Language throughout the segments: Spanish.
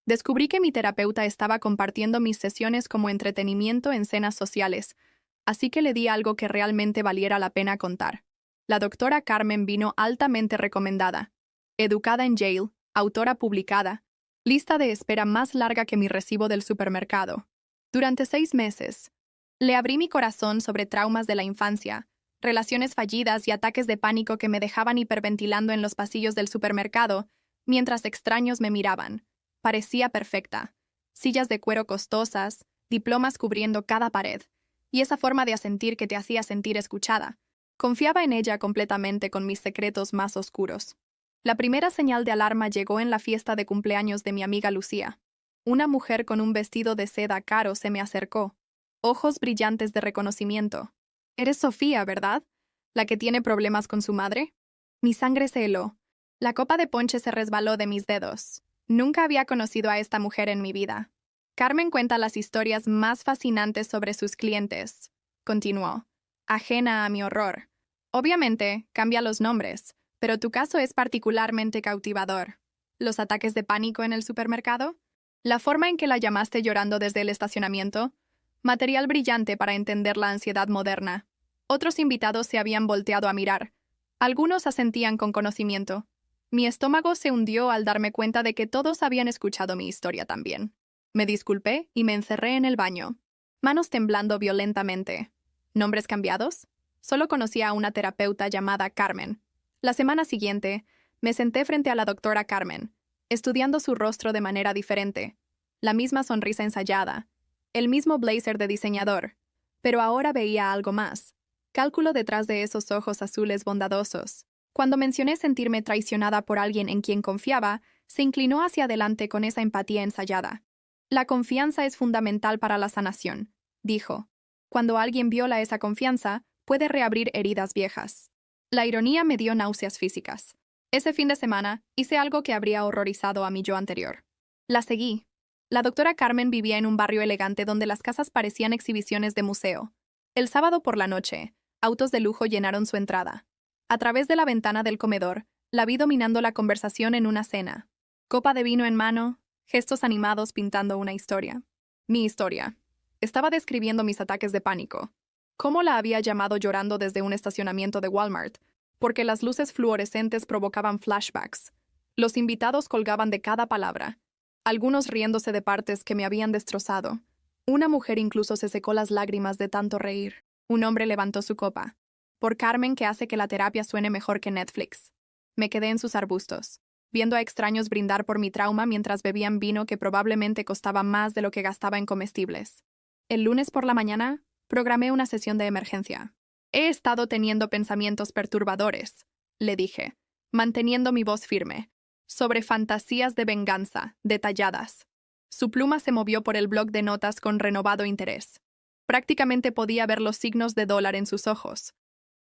Descubrí que mi terapeuta estaba compartiendo mis sesiones como entretenimiento en cenas sociales, así que le di algo que realmente valiera la pena contar. La doctora Carmen vino altamente recomendada. Educada en Yale, autora publicada, lista de espera más larga que mi recibo del supermercado. Durante 6 meses, le abrí mi corazón sobre traumas de la infancia, relaciones fallidas y ataques de pánico que me dejaban hiperventilando en los pasillos del supermercado, mientras extraños me miraban. Parecía perfecta. Sillas de cuero costosas, diplomas cubriendo cada pared, y esa forma de asentir que te hacía sentir escuchada. Confiaba en ella completamente con mis secretos más oscuros. La primera señal de alarma llegó en la fiesta de cumpleaños de mi amiga Lucía. Una mujer con un vestido de seda caro se me acercó, ojos brillantes de reconocimiento. «Eres Sofía, ¿verdad? ¿La que tiene problemas con su madre?» Mi sangre se heló. La copa de ponche se resbaló de mis dedos. Nunca había conocido a esta mujer en mi vida. Carmen cuenta las historias más fascinantes sobre sus clientes, continuó, ajena a mi horror. Obviamente, cambia los nombres, pero tu caso es particularmente cautivador. ¿Los ataques de pánico en el supermercado? ¿La forma en que la llamaste llorando desde el estacionamiento? Material brillante para entender la ansiedad moderna. Otros invitados se habían volteado a mirar. Algunos asentían con conocimiento. Mi estómago se hundió al darme cuenta de que todos habían escuchado mi historia también. Me disculpé y me encerré en el baño, manos temblando violentamente. ¿Nombres cambiados? Solo conocía a una terapeuta llamada Carmen. La semana siguiente, me senté frente a la doctora Carmen, estudiando su rostro de manera diferente. La misma sonrisa ensayada, el mismo blazer de diseñador, pero ahora veía algo más. Cálculo detrás de esos ojos azules bondadosos. Cuando mencioné sentirme traicionada por alguien en quien confiaba, se inclinó hacia adelante con esa empatía ensayada. La confianza es fundamental para la sanación, dijo. Cuando alguien viola esa confianza, puede reabrir heridas viejas. La ironía me dio náuseas físicas. Ese fin de semana hice algo que habría horrorizado a mi yo anterior. La seguí. La doctora Carmen vivía en un barrio elegante donde las casas parecían exhibiciones de museo. El sábado por la noche, autos de lujo llenaron su entrada. A través de la ventana del comedor, la vi dominando la conversación en una cena. Copa de vino en mano, gestos animados pintando una historia. Mi historia. Estaba describiendo mis ataques de pánico. Cómo la había llamado llorando desde un estacionamiento de Walmart, porque las luces fluorescentes provocaban flashbacks. Los invitados colgaban de cada palabra, algunos riéndose de partes que me habían destrozado. Una mujer incluso se secó las lágrimas de tanto reír. Un hombre levantó su copa. Por Carmen, que hace que la terapia suene mejor que Netflix. Me quedé en sus arbustos, viendo a extraños brindar por mi trauma mientras bebían vino que probablemente costaba más de lo que gastaba en comestibles. El lunes por la mañana, programé una sesión de emergencia. He estado teniendo pensamientos perturbadores, le dije, manteniendo mi voz firme, sobre fantasías de venganza, detalladas. Su pluma se movió por el bloc de notas con renovado interés. Prácticamente podía ver los signos de dólar en sus ojos.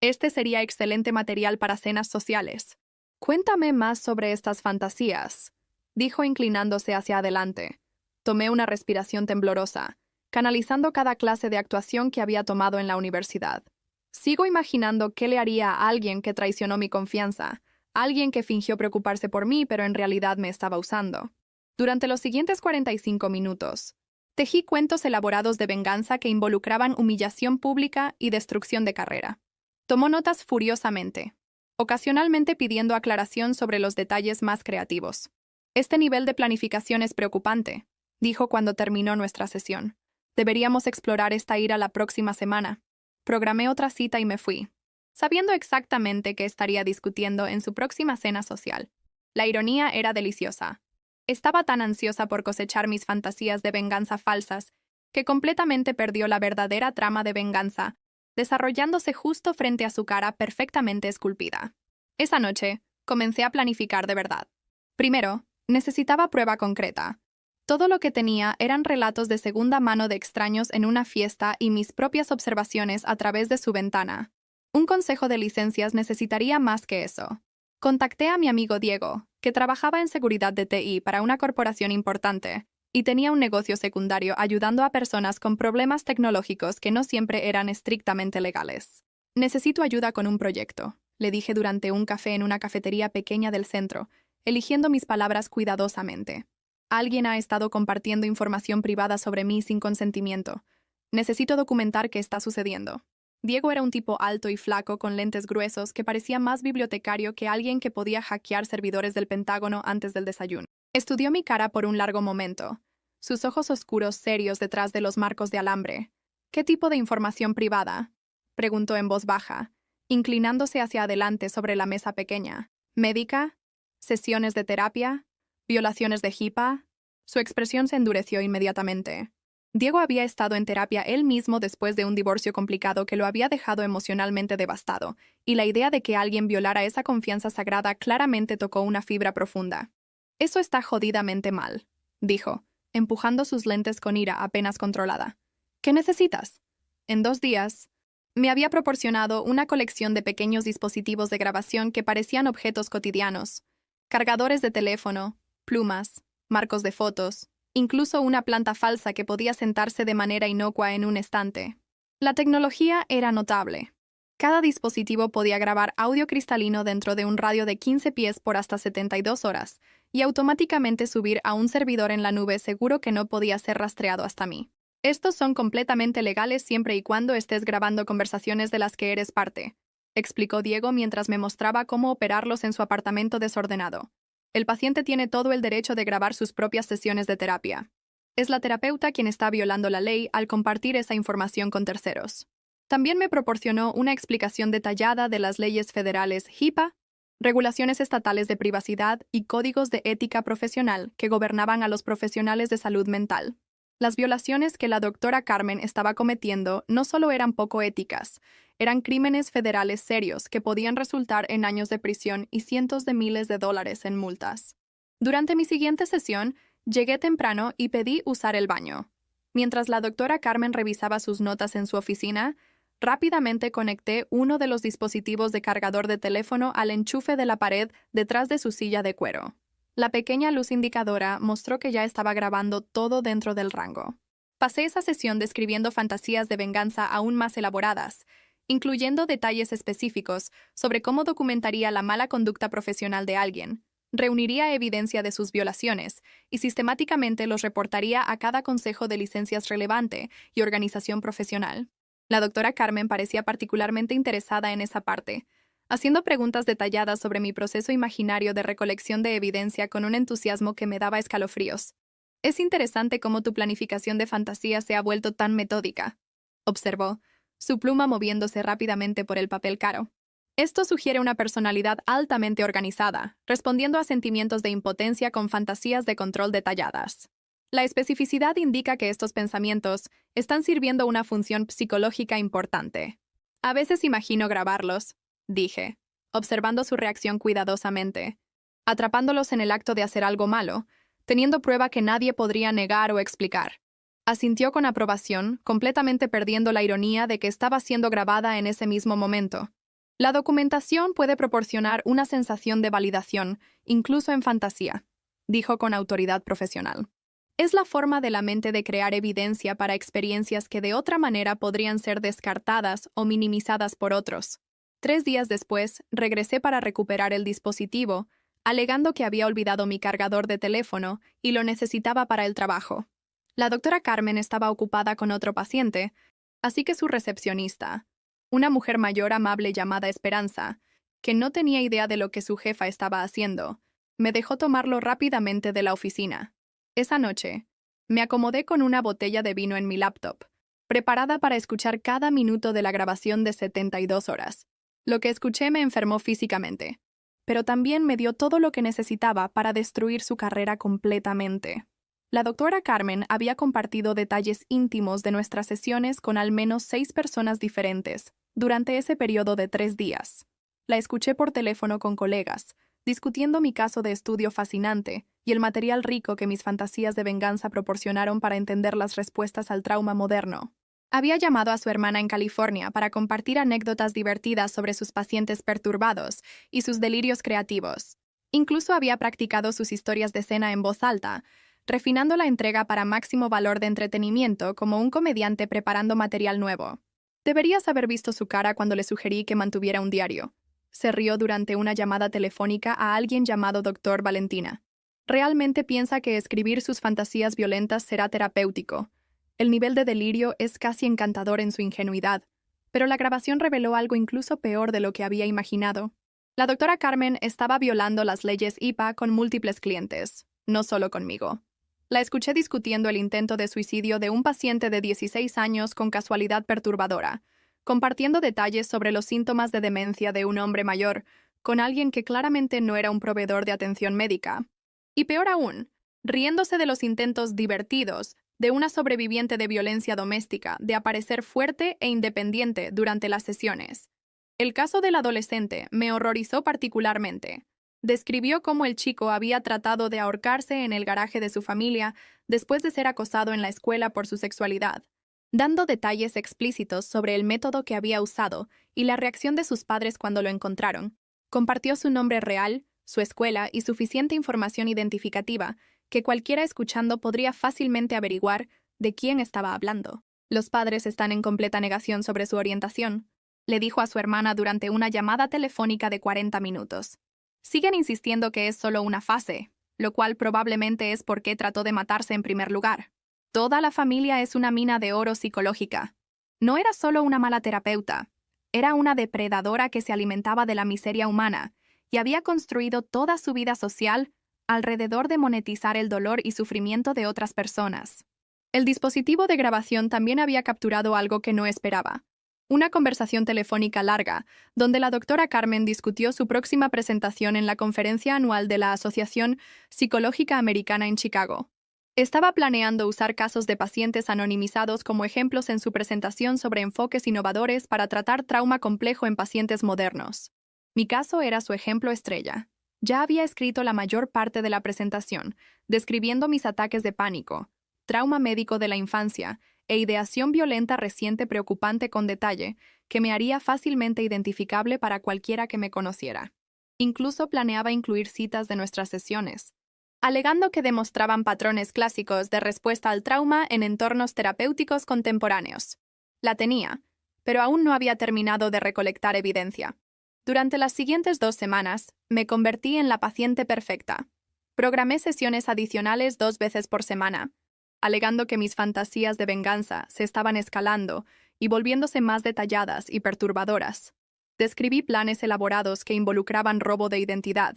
Este sería excelente material para cenas sociales. Cuéntame más sobre estas fantasías, dijo inclinándose hacia adelante. Tomé una respiración temblorosa, canalizando cada clase de actuación que había tomado en la universidad. Sigo imaginando qué le haría a alguien que traicionó mi confianza, alguien que fingió preocuparse por mí pero en realidad me estaba usando. Durante los siguientes 45 minutos, tejí cuentos elaborados de venganza que involucraban humillación pública y destrucción de carrera. Tomó notas furiosamente, ocasionalmente pidiendo aclaración sobre los detalles más creativos. Este nivel de planificación es preocupante, dijo cuando terminó nuestra sesión. Deberíamos explorar esta ira la próxima semana. Programé otra cita y me fui, sabiendo exactamente qué estaría discutiendo en su próxima cena social. La ironía era deliciosa. Estaba tan ansiosa por cosechar mis fantasías de venganza falsas que completamente perdió la verdadera trama de venganza, desarrollándose justo frente a su cara perfectamente esculpida. Esa noche, comencé a planificar de verdad. Primero, necesitaba prueba concreta. Todo lo que tenía eran relatos de segunda mano de extraños en una fiesta y mis propias observaciones a través de su ventana. Un consejo de licencias necesitaría más que eso. Contacté a mi amigo Diego, que trabajaba en seguridad de TI para una corporación importante, y tenía un negocio secundario ayudando a personas con problemas tecnológicos que no siempre eran estrictamente legales. Necesito ayuda con un proyecto, le dije durante un café en una cafetería pequeña del centro, eligiendo mis palabras cuidadosamente. Alguien ha estado compartiendo información privada sobre mí sin consentimiento. Necesito documentar qué está sucediendo. Diego era un tipo alto y flaco con lentes gruesos que parecía más bibliotecario que alguien que podía hackear servidores del Pentágono antes del desayuno. Estudió mi cara por un largo momento, sus ojos oscuros serios detrás de los marcos de alambre. ¿Qué tipo de información privada?, preguntó en voz baja, inclinándose hacia adelante sobre la mesa pequeña. ¿Médica? ¿Sesiones de terapia? ¿Violaciones de HIPAA? Su expresión se endureció inmediatamente. Diego había estado en terapia él mismo después de un divorcio complicado que lo había dejado emocionalmente devastado, y la idea de que alguien violara esa confianza sagrada claramente tocó una fibra profunda. Eso está jodidamente mal, dijo, empujando sus lentes con ira apenas controlada. ¿Qué necesitas? En 2 días, me había proporcionado una colección de pequeños dispositivos de grabación que parecían objetos cotidianos, cargadores de teléfono, plumas, marcos de fotos, incluso una planta falsa que podía sentarse de manera inocua en un estante. La tecnología era notable. Cada dispositivo podía grabar audio cristalino dentro de un radio de 15 pies por hasta 72 horas y automáticamente subir a un servidor en la nube seguro que no podía ser rastreado hasta mí. Estos son completamente legales siempre y cuando estés grabando conversaciones de las que eres parte, explicó Diego mientras me mostraba cómo operarlos en su apartamento desordenado. El paciente tiene todo el derecho de grabar sus propias sesiones de terapia. Es la terapeuta quien está violando la ley al compartir esa información con terceros. También me proporcionó una explicación detallada de las leyes federales HIPAA, regulaciones estatales de privacidad y códigos de ética profesional que gobernaban a los profesionales de salud mental. Las violaciones que la doctora Carmen estaba cometiendo no solo eran poco éticas, eran crímenes federales serios que podían resultar en años de prisión y cientos de miles de dólares en multas. Durante mi siguiente sesión, llegué temprano y pedí usar el baño. Mientras la doctora Carmen revisaba sus notas en su oficina, rápidamente conecté uno de los dispositivos de cargador de teléfono al enchufe de la pared detrás de su silla de cuero. La pequeña luz indicadora mostró que ya estaba grabando todo dentro del rango. Pasé esa sesión describiendo fantasías de venganza aún más elaboradas, incluyendo detalles específicos sobre cómo documentaría la mala conducta profesional de alguien, reuniría evidencia de sus violaciones y sistemáticamente los reportaría a cada consejo de licencias relevante y organización profesional. La doctora Carmen parecía particularmente interesada en esa parte, haciendo preguntas detalladas sobre mi proceso imaginario de recolección de evidencia con un entusiasmo que me daba escalofríos. Es interesante cómo tu planificación de fantasía se ha vuelto tan metódica, observó, su pluma moviéndose rápidamente por el papel caro. Esto sugiere una personalidad altamente organizada, respondiendo a sentimientos de impotencia con fantasías de control detalladas. La especificidad indica que estos pensamientos están sirviendo una función psicológica importante. A veces imagino grabarlos, dije, observando su reacción cuidadosamente, atrapándolos en el acto de hacer algo malo, teniendo prueba que nadie podría negar o explicar. Asintió con aprobación, completamente perdiendo la ironía de que estaba siendo grabada en ese mismo momento. La documentación puede proporcionar una sensación de validación, incluso en fantasía, dijo con autoridad profesional. Es la forma de la mente de crear evidencia para experiencias que de otra manera podrían ser descartadas o minimizadas por otros. 3 días después, regresé para recuperar el dispositivo, alegando que había olvidado mi cargador de teléfono y lo necesitaba para el trabajo. La doctora Carmen estaba ocupada con otro paciente, así que su recepcionista, una mujer mayor amable llamada Esperanza, que no tenía idea de lo que su jefa estaba haciendo, me dejó tomarlo rápidamente de la oficina. Esa noche, me acomodé con una botella de vino en mi laptop, preparada para escuchar cada minuto de la grabación de 72 horas. Lo que escuché me enfermó físicamente, pero también me dio todo lo que necesitaba para destruir su carrera completamente. La doctora Carmen había compartido detalles íntimos de nuestras sesiones con al menos 6 personas diferentes durante ese periodo de 3 días. La escuché por teléfono con colegas, discutiendo mi caso de estudio fascinante y el material rico que mis fantasías de venganza proporcionaron para entender las respuestas al trauma moderno. Había llamado a su hermana en California para compartir anécdotas divertidas sobre sus pacientes perturbados y sus delirios creativos. Incluso había practicado sus historias de escena en voz alta, refinando la entrega para máximo valor de entretenimiento como un comediante preparando material nuevo. Deberías haber visto su cara cuando le sugerí que mantuviera un diario. Se rió durante una llamada telefónica a alguien llamado Dr. Valentina. Realmente piensa que escribir sus fantasías violentas será terapéutico. El nivel de delirio es casi encantador en su ingenuidad, pero la grabación reveló algo incluso peor de lo que había imaginado. La doctora Carmen estaba violando las leyes IPA con múltiples clientes, no solo conmigo. La escuché discutiendo el intento de suicidio de un paciente de 16 años con casualidad perturbadora, compartiendo detalles sobre los síntomas de demencia de un hombre mayor, con alguien que claramente no era un proveedor de atención médica. Y peor aún, riéndose de los intentos divertidos de una sobreviviente de violencia doméstica de aparecer fuerte e independiente durante las sesiones. El caso del adolescente me horrorizó particularmente. Describió cómo el chico había tratado de ahorcarse en el garaje de su familia después de ser acosado en la escuela por su sexualidad, dando detalles explícitos sobre el método que había usado y la reacción de sus padres cuando lo encontraron. Compartió su nombre real, su escuela y suficiente información identificativa que cualquiera escuchando podría fácilmente averiguar de quién estaba hablando. Los padres están en completa negación sobre su orientación, le dijo a su hermana durante una llamada telefónica de 40 minutos. Siguen insistiendo que es solo una fase, lo cual probablemente es porque trató de matarse en primer lugar. Toda la familia es una mina de oro psicológica. No era solo una mala terapeuta, era una depredadora que se alimentaba de la miseria humana y había construido toda su vida social alrededor de monetizar el dolor y sufrimiento de otras personas. El dispositivo de grabación también había capturado algo que no esperaba. Una conversación telefónica larga, donde la doctora Carmen discutió su próxima presentación en la conferencia anual de la Asociación Psicológica Americana en Chicago. Estaba planeando usar casos de pacientes anonimizados como ejemplos en su presentación sobre enfoques innovadores para tratar trauma complejo en pacientes modernos. Mi caso era su ejemplo estrella. Ya había escrito la mayor parte de la presentación, describiendo mis ataques de pánico, trauma médico de la infancia e ideación violenta reciente preocupante con detalle, que me haría fácilmente identificable para cualquiera que me conociera. Incluso planeaba incluir citas de nuestras sesiones, alegando que demostraban patrones clásicos de respuesta al trauma en entornos terapéuticos contemporáneos. La tenía, pero aún no había terminado de recolectar evidencia. Durante las siguientes 2 semanas, me convertí en la paciente perfecta. Programé sesiones adicionales 2 veces por semana, alegando que mis fantasías de venganza se estaban escalando y volviéndose más detalladas y perturbadoras. Describí planes elaborados que involucraban robo de identidad,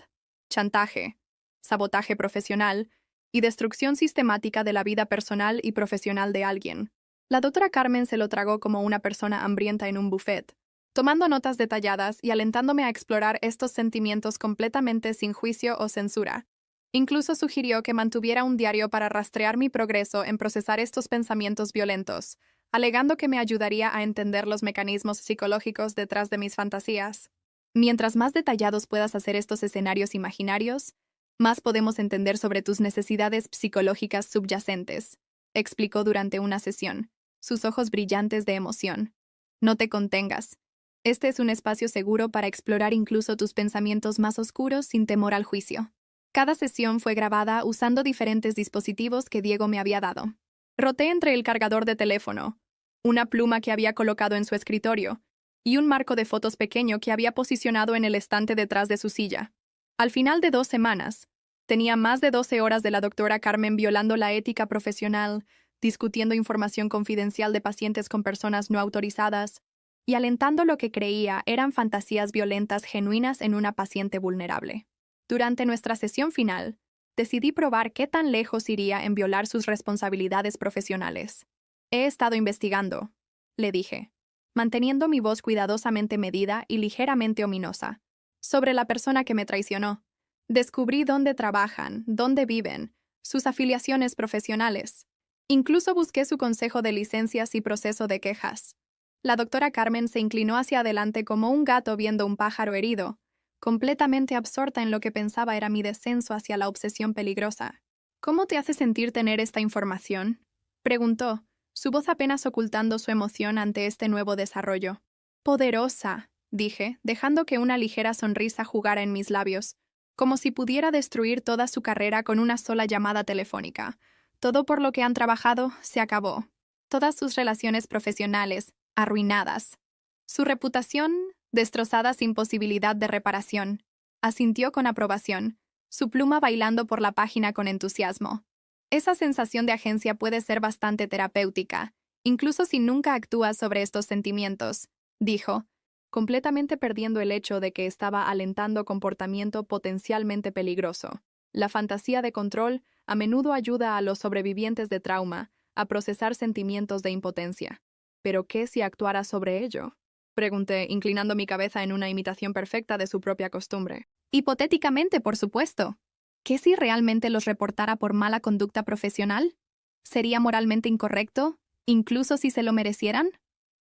chantaje, sabotaje profesional y destrucción sistemática de la vida personal y profesional de alguien. La doctora Carmen se lo tragó como una persona hambrienta en un buffet, tomando notas detalladas y alentándome a explorar estos sentimientos completamente sin juicio o censura. Incluso sugirió que mantuviera un diario para rastrear mi progreso en procesar estos pensamientos violentos, alegando que me ayudaría a entender los mecanismos psicológicos detrás de mis fantasías. Mientras más detallados puedas hacer estos escenarios imaginarios, más podemos entender sobre tus necesidades psicológicas subyacentes, explicó durante una sesión, sus ojos brillantes de emoción. No te contengas. Este es un espacio seguro para explorar incluso tus pensamientos más oscuros sin temor al juicio. Cada sesión fue grabada usando diferentes dispositivos que Diego me había dado. Roté entre el cargador de teléfono, una pluma que había colocado en su escritorio y un marco de fotos pequeño que había posicionado en el estante detrás de su silla. Al final de 2 semanas, tenía más de 12 horas de la doctora Carmen violando la ética profesional, discutiendo información confidencial de pacientes con personas no autorizadas y alentando lo que creía eran fantasías violentas genuinas en una paciente vulnerable. Durante nuestra sesión final, decidí probar qué tan lejos iría en violar sus responsabilidades profesionales. He estado investigando, le dije, manteniendo mi voz cuidadosamente medida y ligeramente ominosa, sobre la persona que me traicionó. Descubrí dónde trabajan, dónde viven, sus afiliaciones profesionales. Incluso busqué su consejo de licencias y proceso de quejas. La doctora Carmen se inclinó hacia adelante como un gato viendo un pájaro herido, completamente absorta en lo que pensaba era mi descenso hacia la obsesión peligrosa. ¿Cómo te hace sentir tener esta información?, preguntó, su voz apenas ocultando su emoción ante este nuevo desarrollo. Poderosa, dije, dejando que una ligera sonrisa jugara en mis labios, como si pudiera destruir toda su carrera con una sola llamada telefónica. Todo por lo que han trabajado se acabó. Todas sus relaciones profesionales, arruinadas. Su reputación, destrozada sin posibilidad de reparación. Asintió con aprobación, su pluma bailando por la página con entusiasmo. Esa sensación de agencia puede ser bastante terapéutica, incluso si nunca actúas sobre estos sentimientos, dijo, completamente perdiendo el hecho de que estaba alentando comportamiento potencialmente peligroso. La fantasía de control a menudo ayuda a los sobrevivientes de trauma a procesar sentimientos de impotencia. ¿Pero qué si actuara sobre ello? Pregunté, inclinando mi cabeza en una imitación perfecta de su propia costumbre. Hipotéticamente, por supuesto. ¿Qué si realmente los reportara por mala conducta profesional? ¿Sería moralmente incorrecto, incluso si se lo merecieran?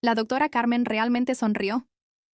La doctora Carmen realmente sonrió.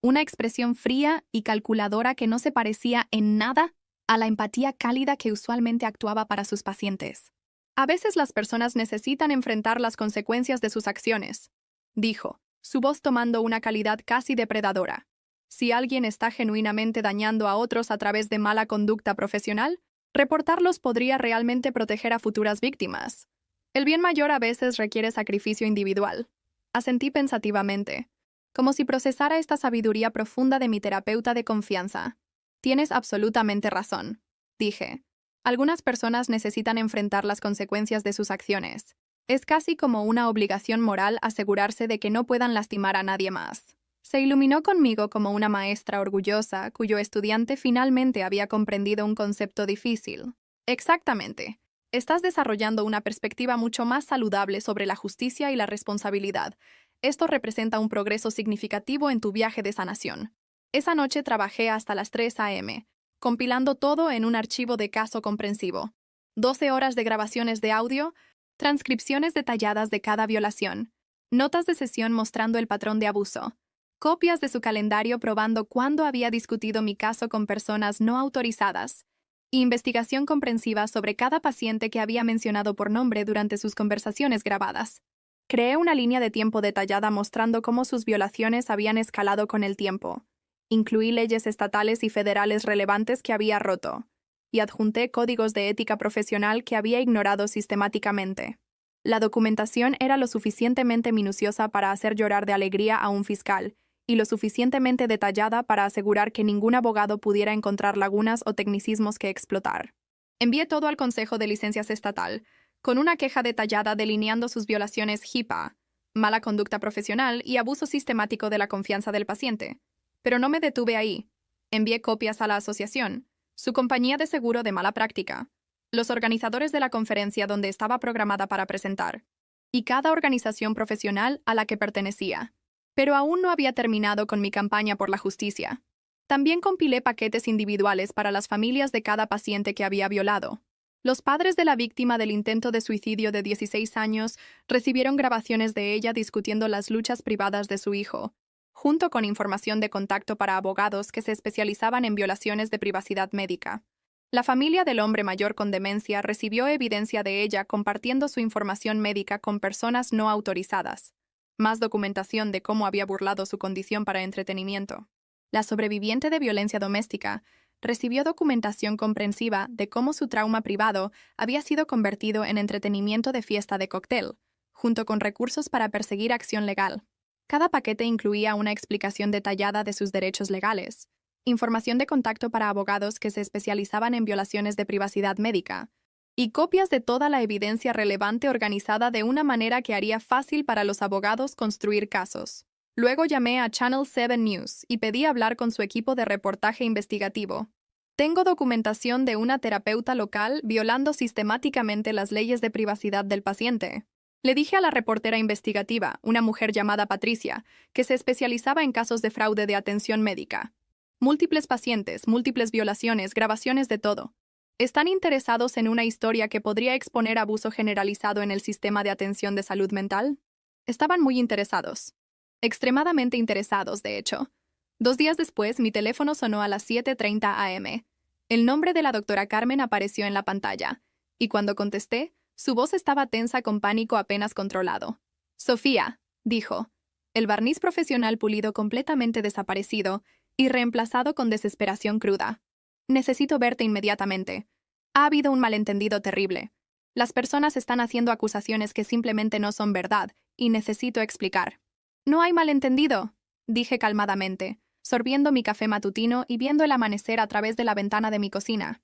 Una expresión fría y calculadora que no se parecía en nada a la empatía cálida que usualmente actuaba para sus pacientes. A veces las personas necesitan enfrentar las consecuencias de sus acciones, dijo, su voz tomando una calidad casi depredadora. Si alguien está genuinamente dañando a otros a través de mala conducta profesional, reportarlos podría realmente proteger a futuras víctimas. El bien mayor a veces requiere sacrificio individual. Asentí pensativamente, como si procesara esta sabiduría profunda de mi terapeuta de confianza. Tienes absolutamente razón, dije. Algunas personas necesitan enfrentar las consecuencias de sus acciones. Es casi como una obligación moral asegurarse de que no puedan lastimar a nadie más. Se iluminó conmigo como una maestra orgullosa cuyo estudiante finalmente había comprendido un concepto difícil. Exactamente. Estás desarrollando una perspectiva mucho más saludable sobre la justicia y la responsabilidad. Esto representa un progreso significativo en tu viaje de sanación. Esa noche trabajé hasta las 3 a.m., compilando todo en un archivo de caso comprensivo. 12 horas de grabaciones de audio, transcripciones detalladas de cada violación, notas de sesión mostrando el patrón de abuso, copias de su calendario probando cuándo había discutido mi caso con personas no autorizadas, e investigación comprensiva sobre cada paciente que había mencionado por nombre durante sus conversaciones grabadas. Creé una línea de tiempo detallada mostrando cómo sus violaciones habían escalado con el tiempo. Incluí leyes estatales y federales relevantes que había roto, y adjunté códigos de ética profesional que había ignorado sistemáticamente. La documentación era lo suficientemente minuciosa para hacer llorar de alegría a un fiscal, y lo suficientemente detallada para asegurar que ningún abogado pudiera encontrar lagunas o tecnicismos que explotar. Envié todo al Consejo de Licencias Estatal, con una queja detallada delineando sus violaciones HIPAA, mala conducta profesional y abuso sistemático de la confianza del paciente. Pero no me detuve ahí. Envié copias a la asociación, su compañía de seguro de mala práctica, los organizadores de la conferencia donde estaba programada para presentar, y cada organización profesional a la que pertenecía. Pero aún no había terminado con mi campaña por la justicia. También compilé paquetes individuales para las familias de cada paciente que había violado. Los padres de la víctima del intento de suicidio de 16 años recibieron grabaciones de ella discutiendo las luchas privadas de su hijo, junto con información de contacto para abogados que se especializaban en violaciones de privacidad médica. La familia del hombre mayor con demencia recibió evidencia de ella compartiendo su información médica con personas no autorizadas. Más documentación de cómo había burlado su condición para entretenimiento. La sobreviviente de violencia doméstica recibió documentación comprensiva de cómo su trauma privado había sido convertido en entretenimiento de fiesta de cóctel, junto con recursos para perseguir acción legal. Cada paquete incluía una explicación detallada de sus derechos legales, información de contacto para abogados que se especializaban en violaciones de privacidad médica, y copias de toda la evidencia relevante organizada de una manera que haría fácil para los abogados construir casos. Luego llamé a Channel 7 News y pedí hablar con su equipo de reportaje investigativo. Tengo documentación de una terapeuta local violando sistemáticamente las leyes de privacidad del paciente. Le dije a la reportera investigativa, una mujer llamada Patricia, que se especializaba en casos de fraude de atención médica. Múltiples pacientes, múltiples violaciones, grabaciones de todo. ¿Están interesados en una historia que podría exponer abuso generalizado en el sistema de atención de salud mental? Estaban muy interesados. Extremadamente interesados, de hecho. 2 días después, mi teléfono sonó a las 7:30 a.m. El nombre de la doctora Carmen apareció en la pantalla, y cuando contesté, su voz estaba tensa con pánico apenas controlado. Sofía, dijo. El barniz profesional pulido completamente desaparecido y reemplazado con desesperación cruda. Necesito verte inmediatamente. Ha habido un malentendido terrible. Las personas están haciendo acusaciones que simplemente no son verdad, y necesito explicar. No hay malentendido, dije calmadamente, sorbiendo mi café matutino y viendo el amanecer a través de la ventana de mi cocina.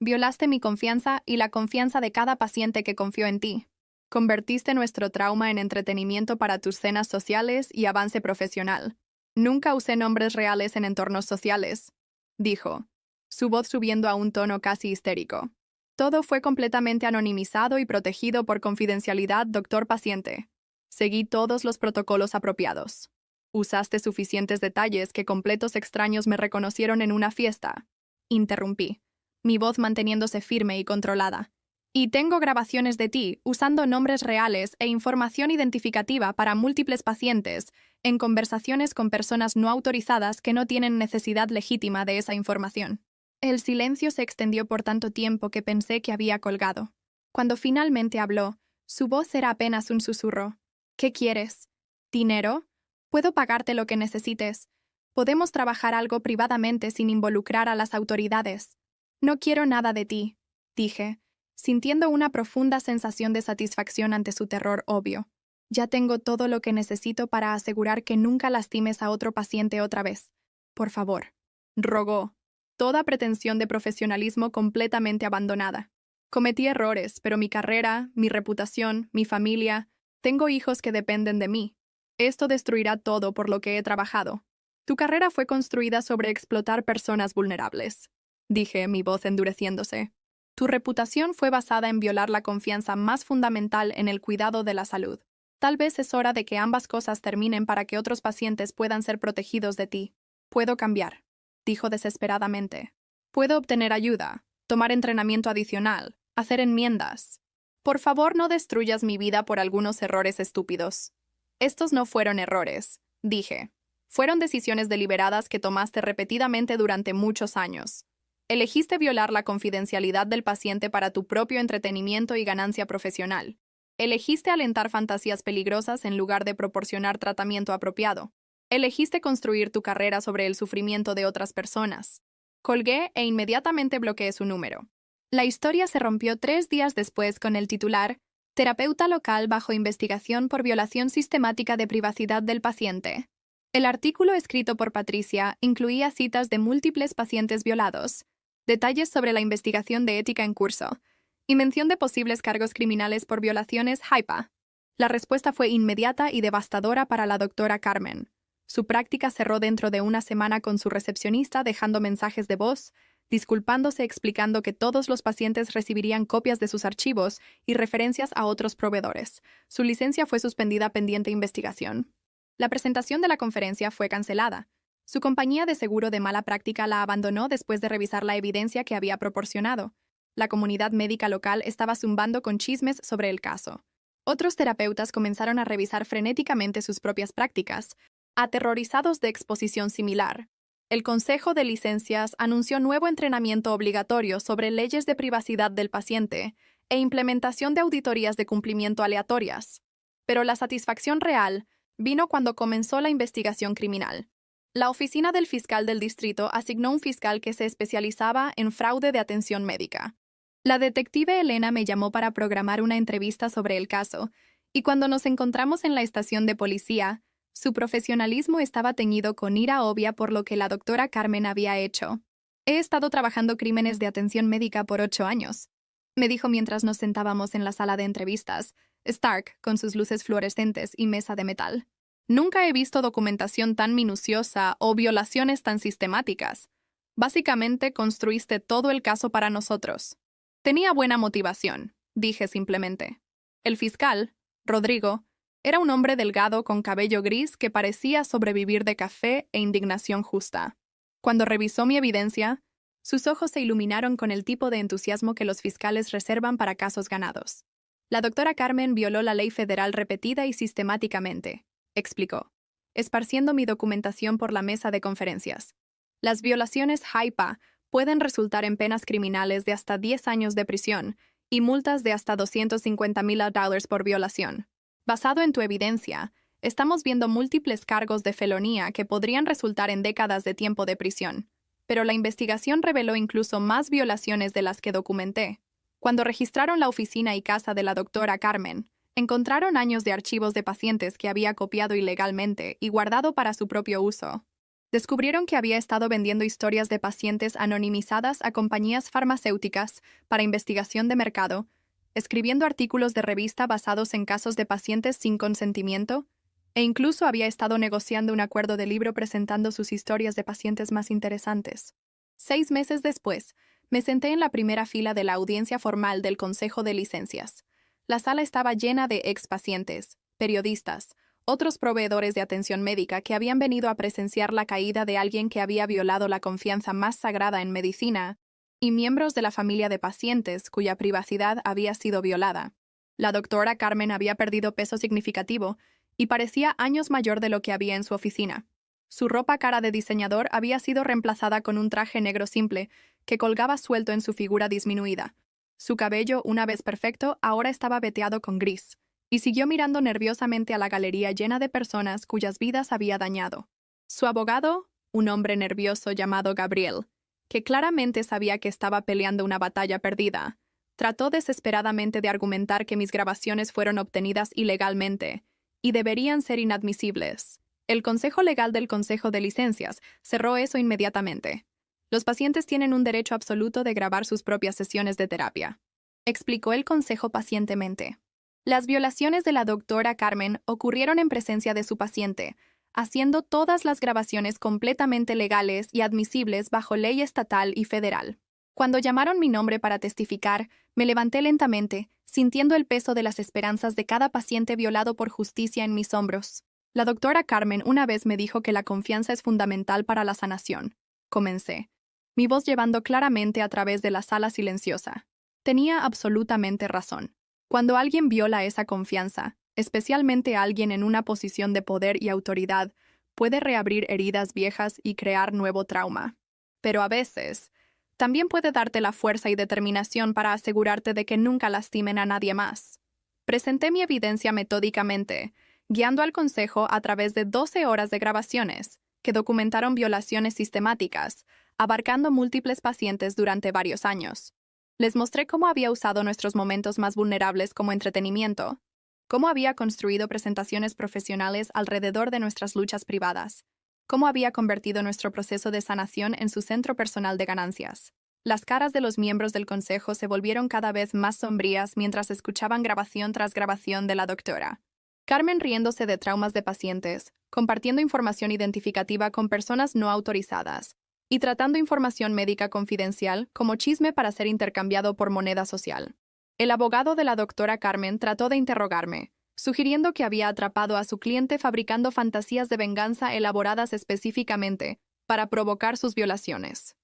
Violaste mi confianza y la confianza de cada paciente que confió en ti. Convertiste nuestro trauma en entretenimiento para tus cenas sociales y avance profesional. Nunca usé nombres reales en entornos sociales, dijo, su voz subiendo a un tono casi histérico. Todo fue completamente anonimizado y protegido por confidencialidad doctor-paciente. Seguí todos los protocolos apropiados. Usaste suficientes detalles que completos extraños me reconocieron en una fiesta. Interrumpí, mi voz manteniéndose firme y controlada. Y tengo grabaciones de ti usando nombres reales e información identificativa para múltiples pacientes en conversaciones con personas no autorizadas que no tienen necesidad legítima de esa información. El silencio se extendió por tanto tiempo que pensé que había colgado. Cuando finalmente habló, su voz era apenas un susurro. ¿Qué quieres? ¿Dinero? Puedo pagarte lo que necesites. Podemos trabajar algo privadamente sin involucrar a las autoridades. No quiero nada de ti, dije, sintiendo una profunda sensación de satisfacción ante su terror obvio. Ya tengo todo lo que necesito para asegurar que nunca lastimes a otro paciente otra vez. Por favor, rogó, toda pretensión de profesionalismo completamente abandonada. Cometí errores, pero mi carrera, mi reputación, mi familia, tengo hijos que dependen de mí. Esto destruirá todo por lo que he trabajado. Tu carrera fue construida sobre explotar personas vulnerables, dije, mi voz endureciéndose. Tu reputación fue basada en violar la confianza más fundamental en el cuidado de la salud. Tal vez es hora de que ambas cosas terminen para que otros pacientes puedan ser protegidos de ti. Puedo cambiar, dijo desesperadamente. Puedo obtener ayuda, tomar entrenamiento adicional, hacer enmiendas. Por favor, no destruyas mi vida por algunos errores estúpidos. Estos no fueron errores, dije. Fueron decisiones deliberadas que tomaste repetidamente durante muchos años. Elegiste violar la confidencialidad del paciente para tu propio entretenimiento y ganancia profesional. Elegiste alentar fantasías peligrosas en lugar de proporcionar tratamiento apropiado. Elegiste construir tu carrera sobre el sufrimiento de otras personas. Colgué e inmediatamente bloqueé su número. La historia se rompió 3 días después con el titular «Terapeuta local bajo investigación por violación sistemática de privacidad del paciente». El artículo escrito por Patricia incluía citas de múltiples pacientes violados, detalles sobre la investigación de ética en curso y mención de posibles cargos criminales por violaciones HIPAA. La respuesta fue inmediata y devastadora para la doctora Carmen. Su práctica cerró dentro de una semana con su recepcionista dejando mensajes de voz, disculpándose explicando que todos los pacientes recibirían copias de sus archivos y referencias a otros proveedores. Su licencia fue suspendida pendiente investigación. La presentación de la conferencia fue cancelada. Su compañía de seguro de mala práctica la abandonó después de revisar la evidencia que había proporcionado. La comunidad médica local estaba zumbando con chismes sobre el caso. Otros terapeutas comenzaron a revisar frenéticamente sus propias prácticas, aterrorizados de exposición similar. El Consejo de Licencias anunció nuevo entrenamiento obligatorio sobre leyes de privacidad del paciente e implementación de auditorías de cumplimiento aleatorias. Pero la satisfacción real vino cuando comenzó la investigación criminal. La oficina del fiscal del distrito asignó un fiscal que se especializaba en fraude de atención médica. La detective Elena me llamó para programar una entrevista sobre el caso, y cuando nos encontramos en la estación de policía, su profesionalismo estaba teñido con ira obvia por lo que la doctora Carmen había hecho. He estado trabajando crímenes de atención médica por 8 años, me dijo mientras nos sentábamos en la sala de entrevistas, Stark con sus luces fluorescentes y mesa de metal. Nunca he visto documentación tan minuciosa o violaciones tan sistemáticas. Básicamente construiste todo el caso para nosotros. Tenía buena motivación, dije simplemente. El fiscal, Rodrigo, era un hombre delgado con cabello gris que parecía sobrevivir de café e indignación justa. Cuando revisó mi evidencia, sus ojos se iluminaron con el tipo de entusiasmo que los fiscales reservan para casos ganados. La doctora Carmen violó la ley federal repetida y sistemáticamente, explicó, esparciendo mi documentación por la mesa de conferencias. Las violaciones HIPAA pueden resultar en penas criminales de hasta 10 años de prisión y multas de hasta $250,000 por violación. Basado en tu evidencia, estamos viendo múltiples cargos de felonía que podrían resultar en décadas de tiempo de prisión. Pero la investigación reveló incluso más violaciones de las que documenté. Cuando registraron la oficina y casa de la doctora Carmen, encontraron años de archivos de pacientes que había copiado ilegalmente y guardado para su propio uso. Descubrieron que había estado vendiendo historias de pacientes anonimizadas a compañías farmacéuticas para investigación de mercado, escribiendo artículos de revista basados en casos de pacientes sin consentimiento, e incluso había estado negociando un acuerdo de libro presentando sus historias de pacientes más interesantes. 6 meses después, me senté en la primera fila de la audiencia formal del Consejo de Licencias. La sala estaba llena de expacientes, periodistas, otros proveedores de atención médica que habían venido a presenciar la caída de alguien que había violado la confianza más sagrada en medicina, y miembros de la familia de pacientes cuya privacidad había sido violada. La doctora Carmen había perdido peso significativo y parecía años mayor de lo que había en su oficina. Su ropa cara de diseñador había sido reemplazada con un traje negro simple que colgaba suelto en su figura disminuida. Su cabello, una vez perfecto, ahora estaba veteado con gris, y siguió mirando nerviosamente a la galería llena de personas cuyas vidas había dañado. Su abogado, un hombre nervioso llamado Gabriel, que claramente sabía que estaba peleando una batalla perdida, trató desesperadamente de argumentar que mis grabaciones fueron obtenidas ilegalmente y deberían ser inadmisibles. El Consejo Legal del Consejo de Licencias cerró eso inmediatamente. Los pacientes tienen un derecho absoluto de grabar sus propias sesiones de terapia, explicó el consejo pacientemente. Las violaciones de la doctora Carmen ocurrieron en presencia de su paciente, haciendo todas las grabaciones completamente legales y admisibles bajo ley estatal y federal. Cuando llamaron mi nombre para testificar, me levanté lentamente, sintiendo el peso de las esperanzas de cada paciente violado por justicia en mis hombros. La doctora Carmen una vez me dijo que la confianza es fundamental para la sanación. Comencé, mi voz llevando claramente a través de la sala silenciosa. Tenía absolutamente razón. Cuando alguien viola esa confianza, especialmente alguien en una posición de poder y autoridad, puede reabrir heridas viejas y crear nuevo trauma. Pero a veces, también puede darte la fuerza y determinación para asegurarte de que nunca lastimen a nadie más. Presenté mi evidencia metódicamente, guiando al consejo a través de 12 horas de grabaciones, que documentaron violaciones sistemáticas, abarcando múltiples pacientes durante varios años. Les mostré cómo había usado nuestros momentos más vulnerables como entretenimiento, cómo había construido presentaciones profesionales alrededor de nuestras luchas privadas, cómo había convertido nuestro proceso de sanación en su centro personal de ganancias. Las caras de los miembros del consejo se volvieron cada vez más sombrías mientras escuchaban grabación tras grabación de la doctora Carmen riéndose de traumas de pacientes, compartiendo información identificativa con personas no autorizadas, y tratando información médica confidencial como chisme para ser intercambiado por moneda social. El abogado de la doctora Carmen trató de interrogarme, sugiriendo que había atrapado a su cliente fabricando fantasías de venganza elaboradas específicamente para provocar sus violaciones.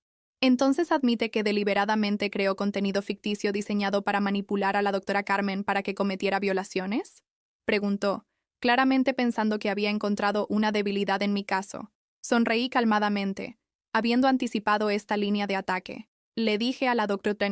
¿Entonces admite que deliberadamente creó contenido ficticio diseñado para manipular a la doctora Carmen para que cometiera violaciones? Preguntó, claramente pensando que había encontrado una debilidad en mi caso. Sonreí calmadamente, habiendo anticipado esta línea de ataque. Le dije a la doctora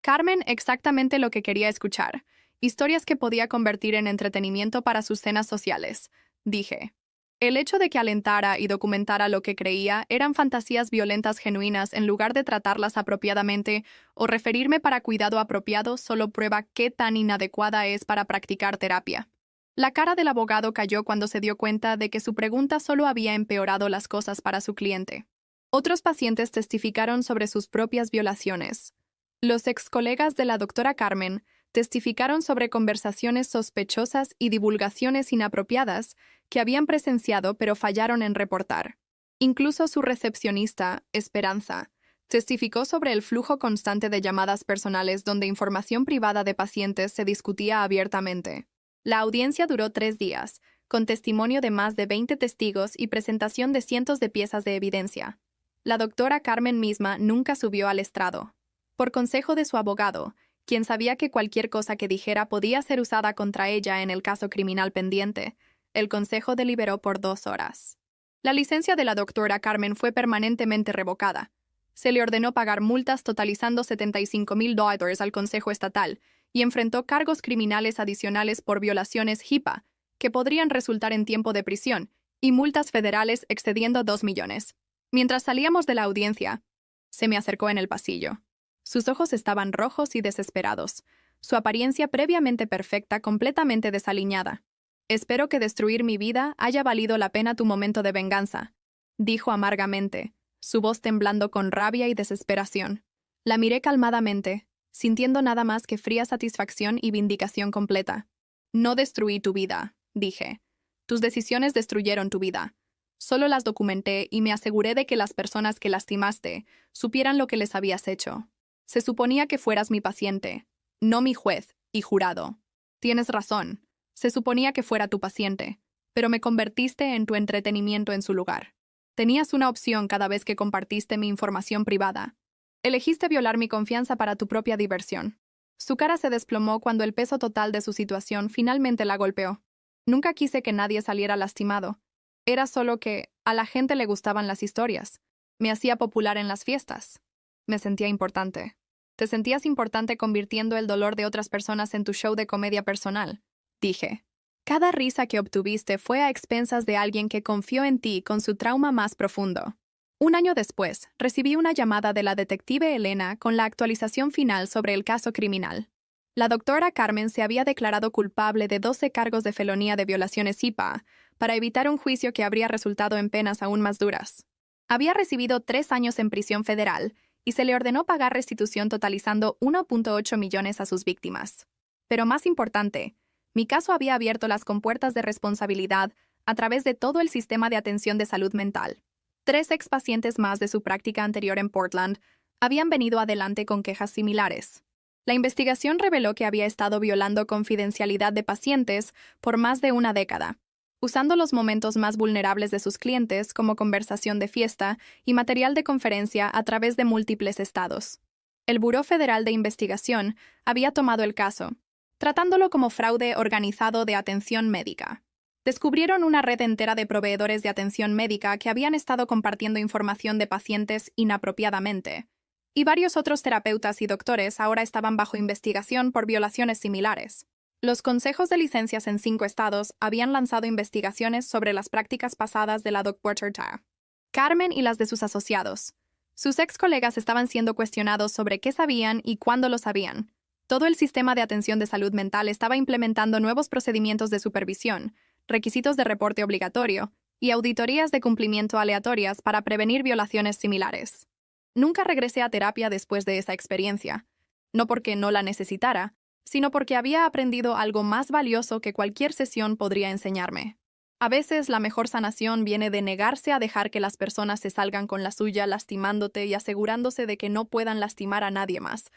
Carmen exactamente lo que quería escuchar, historias que podía convertir en entretenimiento para sus cenas sociales, dije. El hecho de que alentara y documentara lo que creía eran fantasías violentas genuinas en lugar de tratarlas apropiadamente o referirme para cuidado apropiado solo prueba qué tan inadecuada es para practicar terapia. La cara del abogado cayó cuando se dio cuenta de que su pregunta solo había empeorado las cosas para su cliente. Otros pacientes testificaron sobre sus propias violaciones. Los ex colegas de la doctora Carmen testificaron sobre conversaciones sospechosas y divulgaciones inapropiadas que habían presenciado pero fallaron en reportar. Incluso su recepcionista, Esperanza, testificó sobre el flujo constante de llamadas personales donde información privada de pacientes se discutía abiertamente. La audiencia duró 3 días, con testimonio de más de 20 testigos y presentación de cientos de piezas de evidencia. La doctora Carmen misma nunca subió al estrado. Por consejo de su abogado, quien sabía que cualquier cosa que dijera podía ser usada contra ella en el caso criminal pendiente, el consejo deliberó por 2 horas. La licencia de la doctora Carmen fue permanentemente revocada. Se le ordenó pagar multas totalizando $75,000 al Consejo Estatal y enfrentó cargos criminales adicionales por violaciones HIPAA, que podrían resultar en tiempo de prisión, y multas federales excediendo $2 millones. Mientras salíamos de la audiencia, se me acercó en el pasillo. Sus ojos estaban rojos y desesperados, su apariencia previamente perfecta completamente desaliñada. Espero que destruir mi vida haya valido la pena tu momento de venganza, dijo amargamente, su voz temblando con rabia y desesperación. La miré calmadamente, sintiendo nada más que fría satisfacción y vindicación completa. No destruí tu vida, dije. Tus decisiones destruyeron tu vida. Solo las documenté y me aseguré de que las personas que lastimaste supieran lo que les habías hecho. Se suponía que fueras mi paciente, no mi juez y jurado. Tienes razón. Se suponía que fuera tu paciente, pero me convertiste en tu entretenimiento en su lugar. Tenías una opción cada vez que compartiste mi información privada. Elegiste violar mi confianza para tu propia diversión. Su cara se desplomó cuando el peso total de su situación finalmente la golpeó. Nunca quise que nadie saliera lastimado. Era solo que a la gente le gustaban las historias. Me hacía popular en las fiestas. Me sentía importante. Te sentías importante convirtiendo el dolor de otras personas en tu show de comedia personal, dije. Cada risa que obtuviste fue a expensas de alguien que confió en ti con su trauma más profundo. Un año después, recibí una llamada de la detective Elena con la actualización final sobre el caso criminal. La doctora Carmen se había declarado culpable de 12 cargos de felonía de violaciones IPA para evitar un juicio que habría resultado en penas aún más duras. Había recibido 3 años en prisión federal y se le ordenó pagar restitución totalizando 1.8 millones a sus víctimas. Pero más importante, mi caso había abierto las compuertas de responsabilidad a través de todo el sistema de atención de salud mental. 3 expacientes más de su práctica anterior en Portland habían venido adelante con quejas similares. La investigación reveló que había estado violando confidencialidad de pacientes por más de una década, usando los momentos más vulnerables de sus clientes como conversación de fiesta y material de conferencia a través de múltiples estados. El Buró Federal de Investigación había tomado el caso, tratándolo como fraude organizado de atención médica. Descubrieron una red entera de proveedores de atención médica que habían estado compartiendo información de pacientes inapropiadamente, y varios otros terapeutas y doctores ahora estaban bajo investigación por violaciones similares. Los consejos de licencias en 5 estados habían lanzado investigaciones sobre las prácticas pasadas de la doctora Carmen y las de sus asociados. Sus ex colegas estaban siendo cuestionados sobre qué sabían y cuándo lo sabían. Todo el sistema de atención de salud mental estaba implementando nuevos procedimientos de supervisión, requisitos de reporte obligatorio y auditorías de cumplimiento aleatorias para prevenir violaciones similares. Nunca regresé a terapia después de esa experiencia, no porque no la necesitara, sino porque había aprendido algo más valioso que cualquier sesión podría enseñarme. A veces la mejor sanación viene de negarse a dejar que las personas se salgan con la suya lastimándote y asegurándose de que no puedan lastimar a nadie más.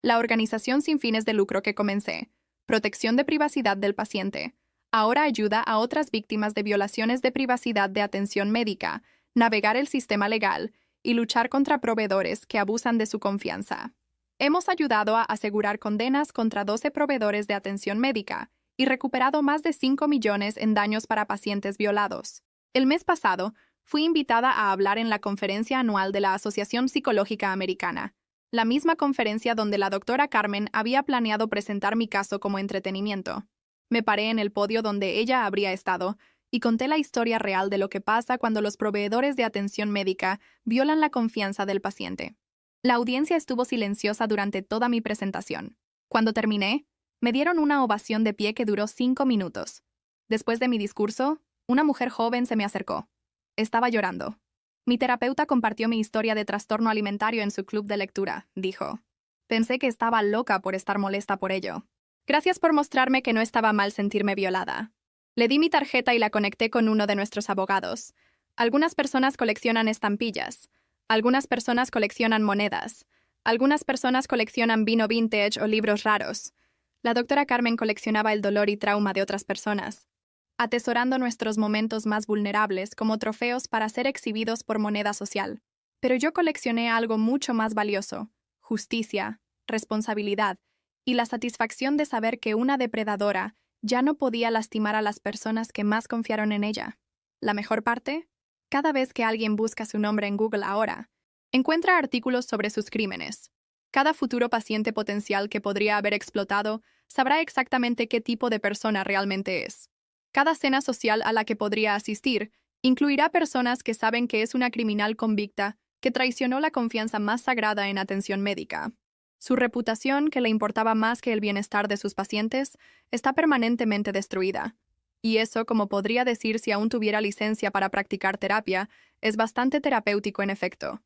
La organización sin fines de lucro que comencé, Protección de Privacidad del Paciente, ahora ayuda a otras víctimas de violaciones de privacidad de atención médica, navegar el sistema legal y luchar contra proveedores que abusan de su confianza. Hemos ayudado a asegurar condenas contra 12 proveedores de atención médica y recuperado más de 5 millones en daños para pacientes violados. El mes pasado, fui invitada a hablar en la conferencia anual de la Asociación Psicológica Americana, la misma conferencia donde la doctora Carmen había planeado presentar mi caso como entretenimiento. Me paré en el podio donde ella habría estado y conté la historia real de lo que pasa cuando los proveedores de atención médica violan la confianza del paciente. La audiencia estuvo silenciosa durante toda mi presentación. Cuando terminé, me dieron una ovación de pie que duró 5 minutos. Después de mi discurso, una mujer joven se me acercó. Estaba llorando. Mi terapeuta compartió mi historia de trastorno alimentario en su club de lectura, dijo. Pensé que estaba loca por estar molesta por ello. Gracias por mostrarme que no estaba mal sentirme violada. Le di mi tarjeta y la conecté con uno de nuestros abogados. Algunas personas coleccionan estampillas. Algunas personas coleccionan monedas. Algunas personas coleccionan vino vintage o libros raros. La doctora Carmen coleccionaba el dolor y trauma de otras personas, atesorando nuestros momentos más vulnerables como trofeos para ser exhibidos por moneda social. Pero yo coleccioné algo mucho más valioso: justicia, responsabilidad y la satisfacción de saber que una depredadora ya no podía lastimar a las personas que más confiaron en ella. La mejor parte: cada vez que alguien busca su nombre en Google ahora, encuentra artículos sobre sus crímenes. Cada futuro paciente potencial que podría haber explotado sabrá exactamente qué tipo de persona realmente es. Cada cena social a la que podría asistir incluirá personas que saben que es una criminal convicta que traicionó la confianza más sagrada en atención médica. Su reputación, que le importaba más que el bienestar de sus pacientes, está permanentemente destruida. Y eso, como podría decir si aún tuviera licencia para practicar terapia, es bastante terapéutico en efecto.